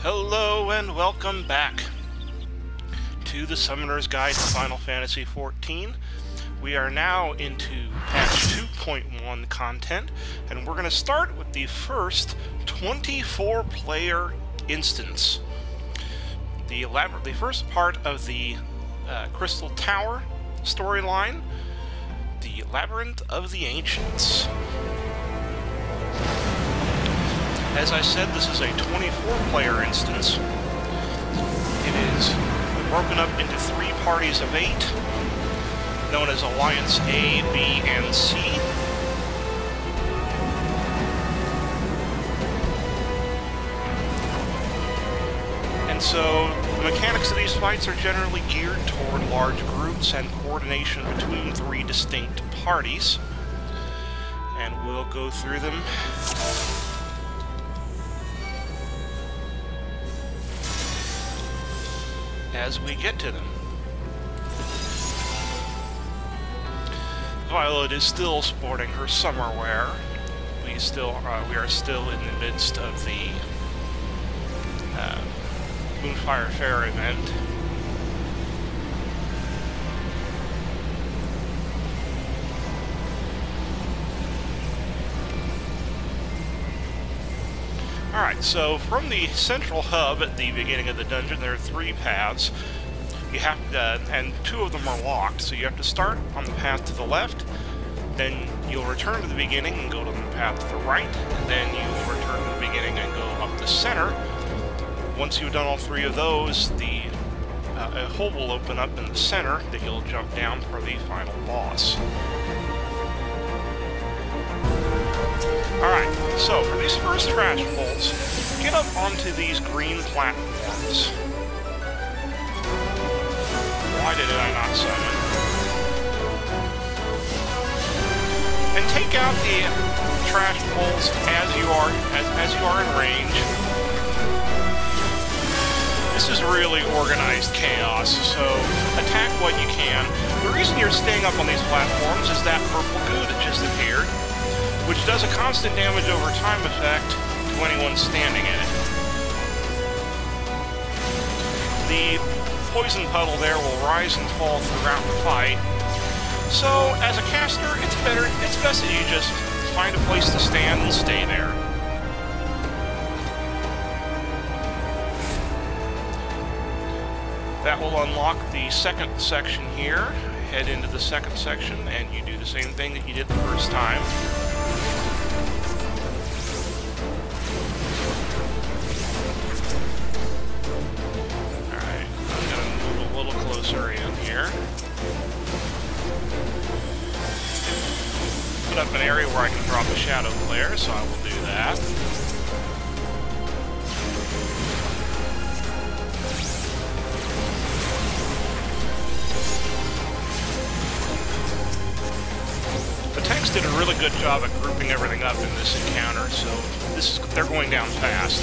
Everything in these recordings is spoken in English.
Hello and welcome back to the Summoner's Guide to Final Fantasy XIV. We are now into patch 2.1 content, and we're going to start with the first 24-player instance. The first part of the Crystal Tower storyline, the Labyrinth of the Ancients. As I said, this is a 24-player instance. It is broken up into 3 parties of 8, known as Alliance A, B, and C. And so, the mechanics of these fights are generally geared toward large groups and coordination between 3 distinct parties. And we'll go through them as we get to them. Violet is still sporting her summer wear. We are still in the midst of the Moonfire Fair event. Alright, so from the central hub at the beginning of the dungeon, there are 3 paths. You have to, and 2 of them are locked, so you have to start on the path to the left, then you'll return to the beginning and go to the path to the right, and then you will return to the beginning and go up the center. Once you've done all 3 of those, a hole will open up in the center that you'll jump down for the final boss. Alright, so for these first trash bolts, get up onto these green platforms. Why did I not summon? And take out the trash bolts as you are in range. This is really organized chaos, so attack what you can. The reason you're staying up on these platforms is that purple goo that just appeared, which does a constant damage over time effect to anyone standing in it. The poison puddle there will rise and fall throughout the fight. So, as a caster, it's best that you just find a place to stand and stay there. That will unlock the second section here. Head into the second section, and you do the same thing that you did the first time. In here. Put up an area where I can drop a shadow flare, so I will do that. The tanks did a really good job at grouping everything up in this encounter, so they're going down fast.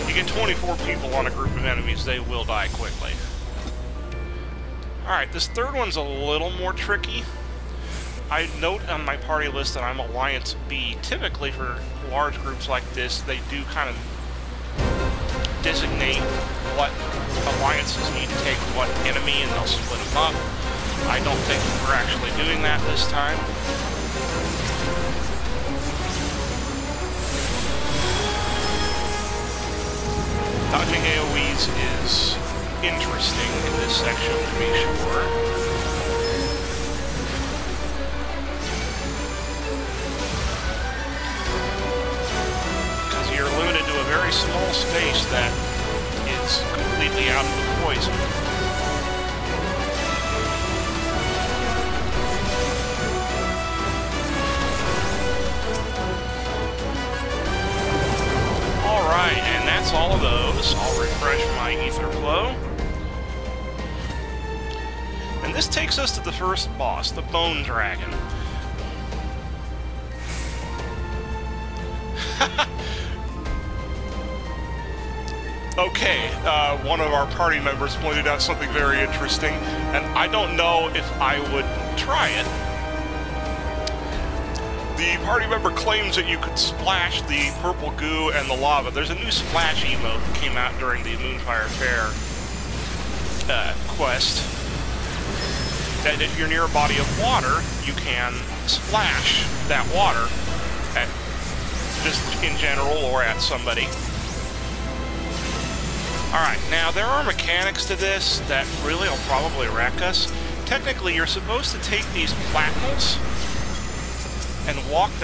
You get 24 people on a group of enemies, they will die quickly. Alright, this third one's a little more tricky. I note on my party list that I'm Alliance B. Typically, for large groups like this, they do kind of designate what alliances need to take what enemy, and they'll split them up. I don't think we're actually doing that this time. Dodging AoEs is interesting in this section, to be sure. Because you're limited to a very small space that is completely out of the poison. Alright, and that's all of those. I'll refresh my ether flow. And this takes us to the first boss, the Bone Dragon. Okay, one of our party members pointed out something very interesting, and I don't know if I would try it. The party member claims that you could splash the purple goo and the lava. There's a new splash emote that came out during the Moonfire Fair quest. That if you're near a body of water, you can splash that water at just in general or at somebody. Alright, now there are mechanics to this that really will probably wreck us. Technically, you're supposed to take these platinums and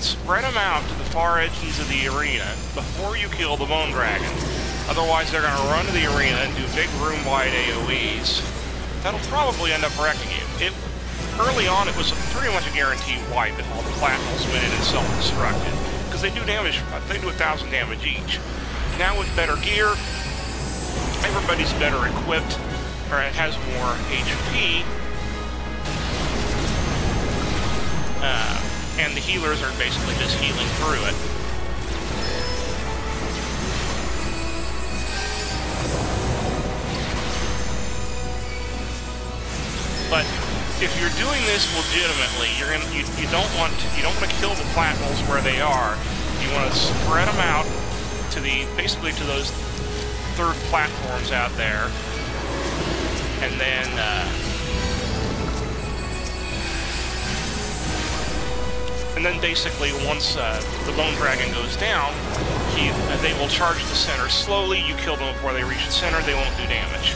spread them out to the far edges of the arena before you kill the Bone Dragon. Otherwise, they're going to run to the arena and do big room-wide AoEs. That'll probably end up wrecking you. Early on, it was pretty much a guaranteed wipe if all the platinums went in and self-destructed, because they do damage. They do 1,000 damage each. Now with better gear, everybody's better equipped, or it has more HP. And the healers are basically just healing through it. But if you're doing this legitimately, you don't want to kill the platinums where they are. You want to spread them out to basically to those third platforms out there, and then basically once the Bone Dragon goes down, they will charge the center slowly. You kill them before they reach the center, they won't do damage.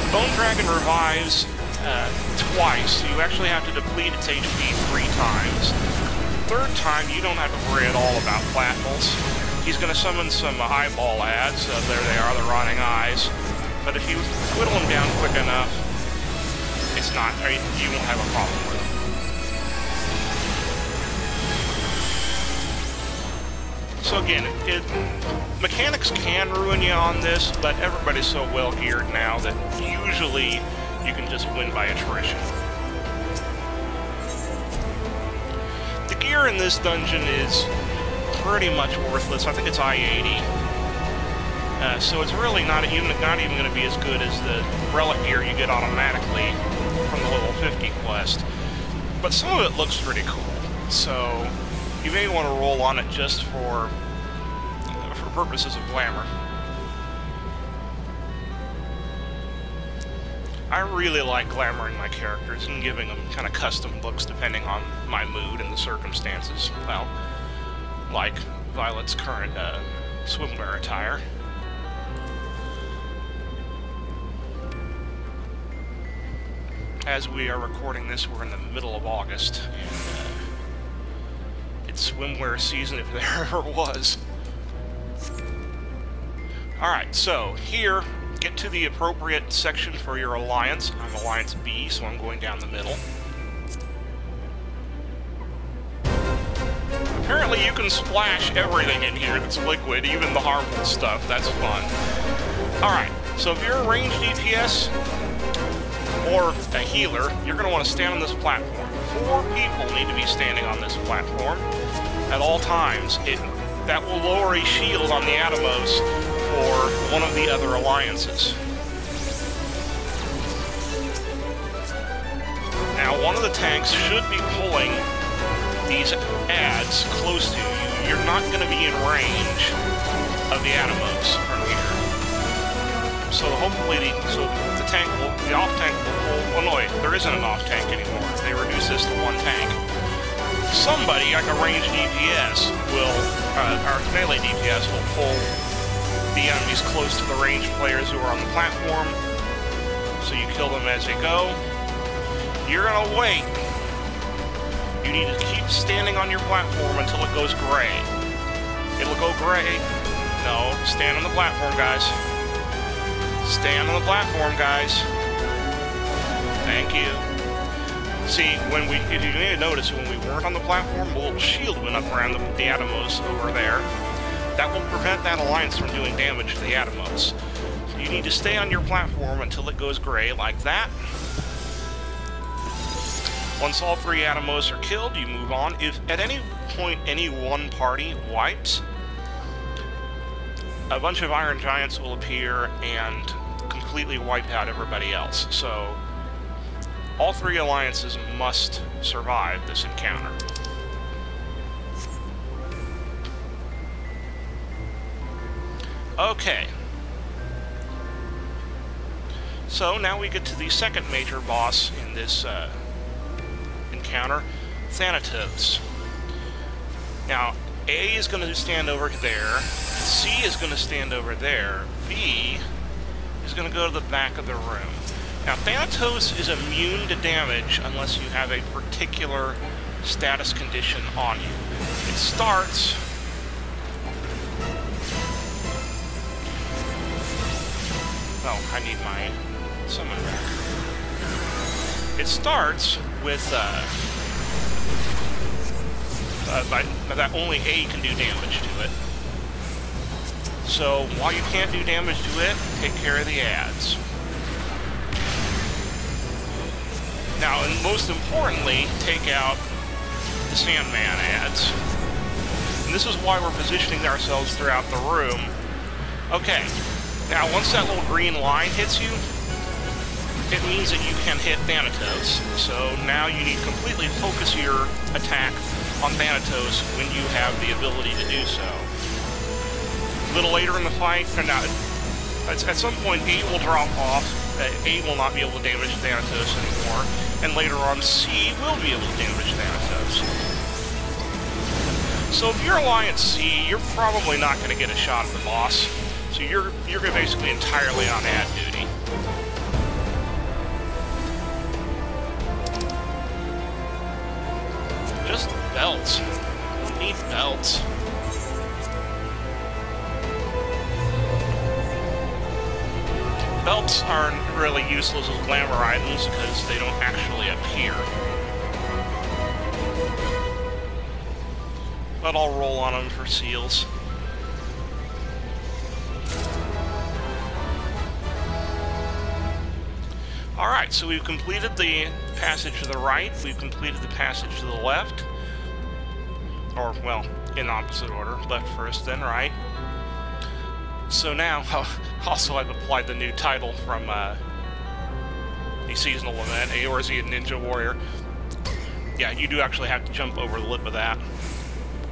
Bone Dragon revives twice, so you actually have to deplete its HP 3 times. Third time, you don't have to worry at all about platinums. He's going to summon some eyeball ads. There they are, the rotting eyes. But if you whittle them down quick enough, you won't have a problem with them. So again, mechanics can ruin you on this, but everybody's so well geared now that usually you can just win by attrition. The gear in this dungeon is pretty much worthless. I think it's I-80. So it's really not even going to be as good as the relic gear you get automatically from the level 50 quest. But some of it looks pretty cool. So you may want to roll on it just for purposes of glamour. I really like glamoring my characters and giving them kind of custom looks depending on my mood and the circumstances. Well, like Violet's current swimwear attire. As we are recording this, we're in the middle of August, and it's swimwear season if there ever was. Alright, so here, get to the appropriate section for your alliance. I'm Alliance B, so I'm going down the middle. Apparently you can splash everything in here that's liquid, even the harmful stuff. That's fun. Alright, so if you're a ranged DPS or a healer, you're going to want to stand on this platform. 4 people need to be standing on this platform at all times. That will lower a shield on the Atomos for one of the other alliances. Now, one of the tanks should be pulling these ads close to you. You're not going to be in range of the Atomos from here. So hopefully the off tank will pull. Oh no, wait, there isn't an off tank anymore. They reduced this to 1 tank. Somebody, like a ranged DPS, our melee DPS will pull the enemies close to the ranged players who are on the platform. So you kill them as they go. You're gonna wait. You need to keep standing on your platform until it goes gray. It'll go gray. No, stand on the platform, guys. Stand on the platform, guys. Thank you. See, if you may have noticed, when we weren't on the platform, a little shield went up around the Atomos over there. That will prevent that alliance from doing damage to the Atomos. So you need to stay on your platform until it goes gray, like that. Once all 3 Atomos are killed, you move on. If at any point any one party wipes, a bunch of Iron Giants will appear and completely wipe out everybody else. So all 3 alliances must survive this encounter. Okay. So now we get to the second major boss in this encounter, Thanatos. Now, A is going to stand over there, C is going to stand over there, B is going to go to the back of the room. Now, Thanatos is immune to damage unless you have a particular status condition on you. It starts... Oh, I need my summon back. It starts with, that only A can do damage to it. So, while you can't do damage to it, take care of the ads. Now, and most importantly, take out the Sandman ads. And this is why we're positioning ourselves throughout the room. Okay. Now, once that little green line hits you, it means that you can hit Thanatos. So now you need to completely focus your attack on Thanatos when you have the ability to do so. A little later in the fight, at some point A will drop off, A will not be able to damage Thanatos anymore, and later on C will be able to damage Thanatos. So if you're Alliance C, you're probably not going to get a shot at the boss. So you're basically entirely on ad duty. Just belts. We need belts. Belts aren't really useless as glamour items because they don't actually appear. But I'll roll on them for seals. Alright, so we've completed the passage to the right, we've completed the passage to the left. Or, well, in opposite order. Left first, then right. So now, also I've applied the new title from the seasonal event, Eorzi and Ninja Warrior. Yeah, you do actually have to jump over the lip of that.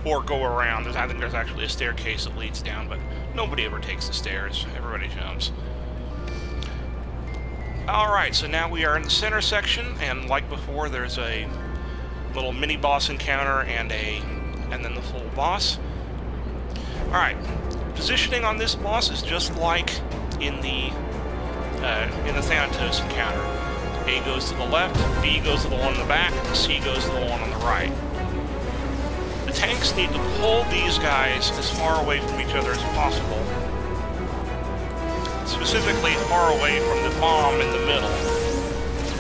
Or go around. I think there's actually a staircase that leads down, but nobody ever takes the stairs. Everybody jumps. Alright, so now we are in the center section, and like before, there's a little mini-boss encounter and then the full boss. Alright, positioning on this boss is just like in the Thanatos encounter. A goes to the left, B goes to the one in the back, C goes to the one on the right. The tanks need to pull these guys as far away from each other as possible. Specifically far away from the bomb in the middle.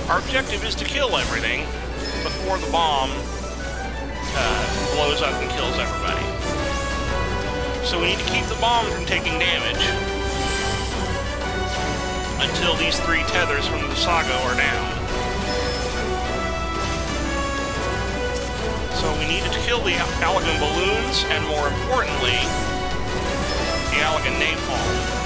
Our objective is to kill everything before the bomb blows up and kills everybody. So we need to keep the bomb from taking damage until these three tethers from the Saga are down. So we needed to kill the Allagan balloons, and more importantly, the Allagan napalm.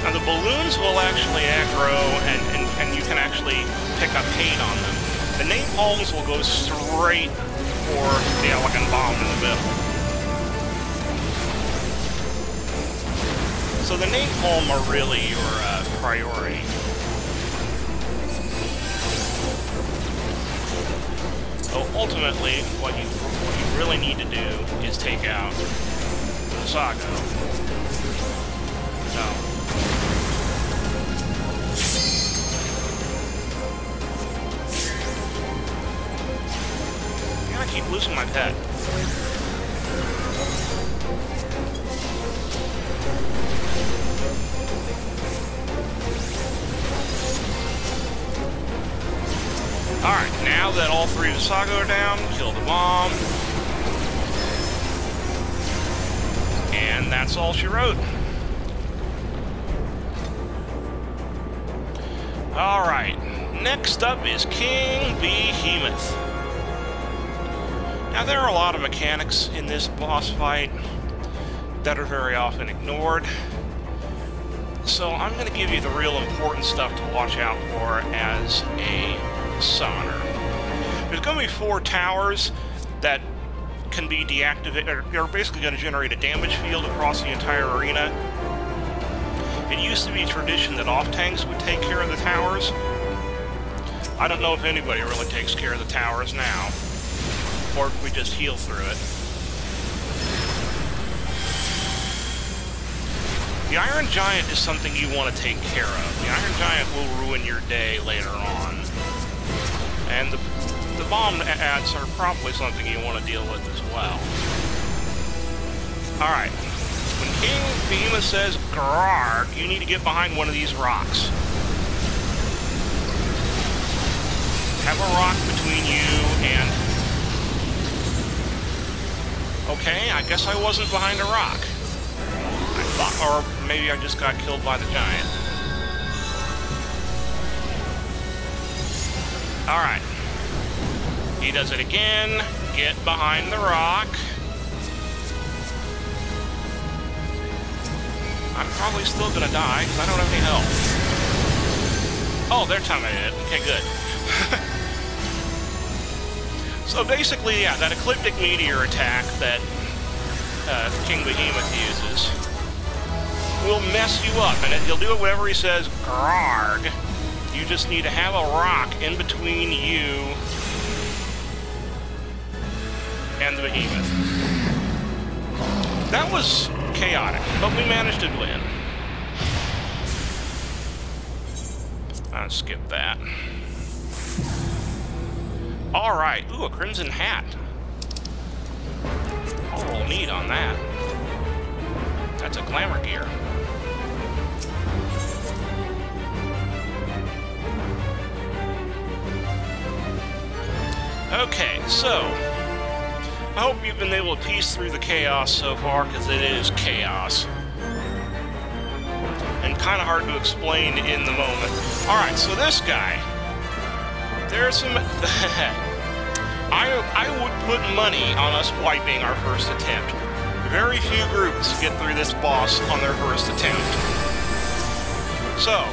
The balloons will actually aggro, and you can actually pick up hate on them. The napalms will go straight for the Allagan bomb in the middle. So the napalm are really your priority. So ultimately, what you really need to do is take out the Saga. So. I keep losing my pet. Alright, now that all three of the Saga are down, kill the bomb. And that's all she wrote. Alright, next up is King Behemoth. Now, there are a lot of mechanics in this boss fight that are very often ignored, so I'm going to give you the real important stuff to watch out for as a summoner. There's going to be 4 towers that can be deactivated. They're basically going to generate a damage field across the entire arena. It used to be tradition that off-tanks would take care of the towers. I don't know if anybody really takes care of the towers now, or if we just heal through it. The Iron Giant is something you want to take care of. The Iron Giant will ruin your day later on. And the bomb ads are probably something you want to deal with as well. Alright. When King Behemoth says, "Grarg," you need to get behind one of these rocks. Have a rock between you and... Okay, I guess I wasn't behind a rock. I thought, or maybe I just got killed by the giant. Alright. He does it again. Get behind the rock. I'm probably still gonna die, because I don't have any health. Oh, they're timing it. Okay, good. So basically, yeah, that Ecliptic Meteor attack that King Behemoth uses will mess you up, and he'll do it whenever he says, "Grarg." You just need to have a rock in between you and the Behemoth. That was chaotic, but we managed to win. I'll skip that. Alright, ooh, a crimson hat. I'll roll neat on that. That's a glamour gear. Okay, so I hope you've been able to piece through the chaos so far, because it is chaos. And kind of hard to explain in the moment. Alright, so this guy. There's some... I would put money on us wiping our first attempt. Very few groups get through this boss on their first attempt. So,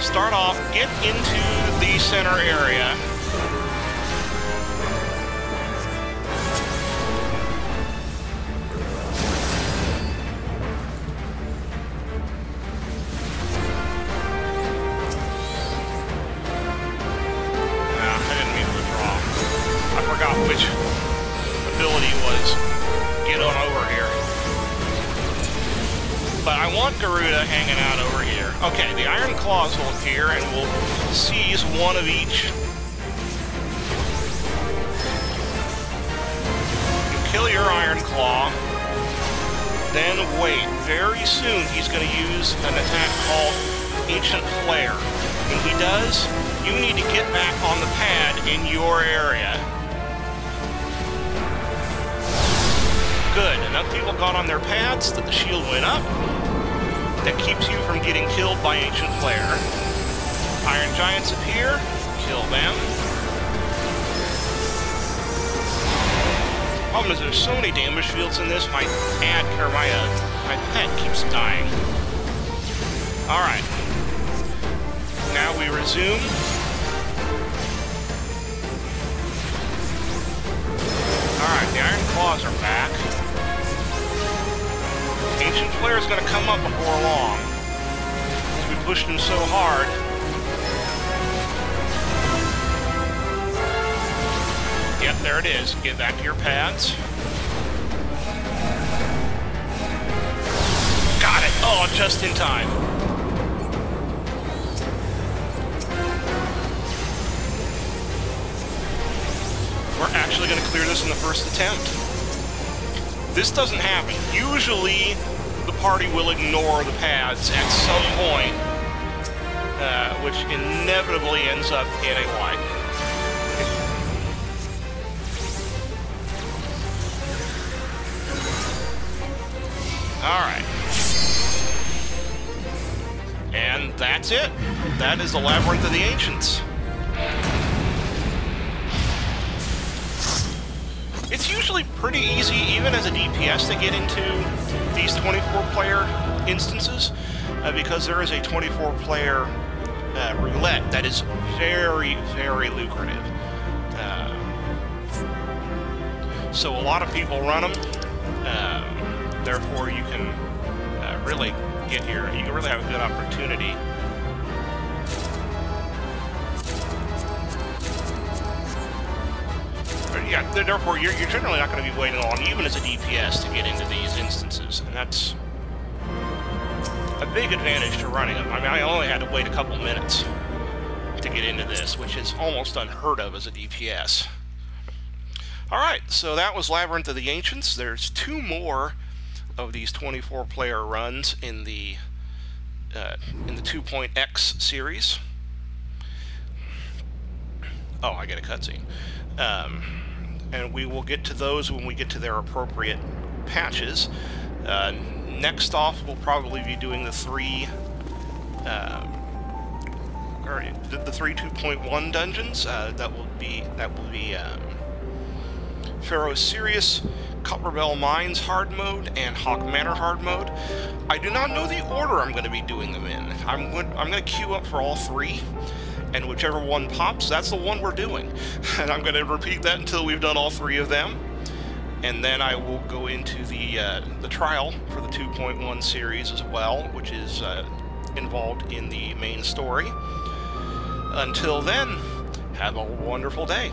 start off, get into the center area. Which ability was get on over here. But I want Garuda hanging out over here. Okay, the Iron Claws will appear and we'll seize one of each. You kill your Iron Claw, then wait. Very soon he's going to use an attack called Ancient Flare. When he does, you need to get back on the pad in your area. Good. Enough people got on their pads that the shield went up. That keeps you from getting killed by Ancient Flare. Iron Giants appear. Kill them. Problem is there's so many damage fields in this, my pet keeps dying. Alright. Now we resume. Alright, the Iron Claws are back. Ancient Flare is going to come up before long. We pushed him so hard. Yep, there it is. Get back to your pads. Got it! Oh, just in time. We're actually going to clear this in the first attempt. This doesn't happen. Usually, the party will ignore the pads at some point, which inevitably ends up in a wipe. Alright. And that's it. That is the Labyrinth of the Ancients. It's usually pretty easy, even as a DPS, to get into these 24-player instances, because there is a 24-player roulette that is very, very lucrative. So a lot of people run them. Therefore, you can really you can really have a good opportunity. Yeah, therefore, you're generally not going to be waiting long, even as a DPS, to get into these instances, and that's a big advantage to running them. I mean, I only had to wait a couple minutes to get into this, which is almost unheard of as a DPS. Alright, so that was Labyrinth of the Ancients. There's 2 more of these 24-player runs in the 2.X series. Oh, I get a cutscene. And we will get to those when we get to their appropriate patches. Next off, we'll probably be doing the 3 2.1 dungeons. That will be Pharaoh Sirius, Copperbell Mines hard mode, and Hawk Manor hard mode. I do not know the order I'm going to be doing them in. I'm going to queue up for all 3, and whichever one pops, that's the one we're doing. And I'm going to repeat that until we've done all 3 of them. And then I will go into the trial for the 2.1 series as well, which is involved in the main story. Until then, have a wonderful day.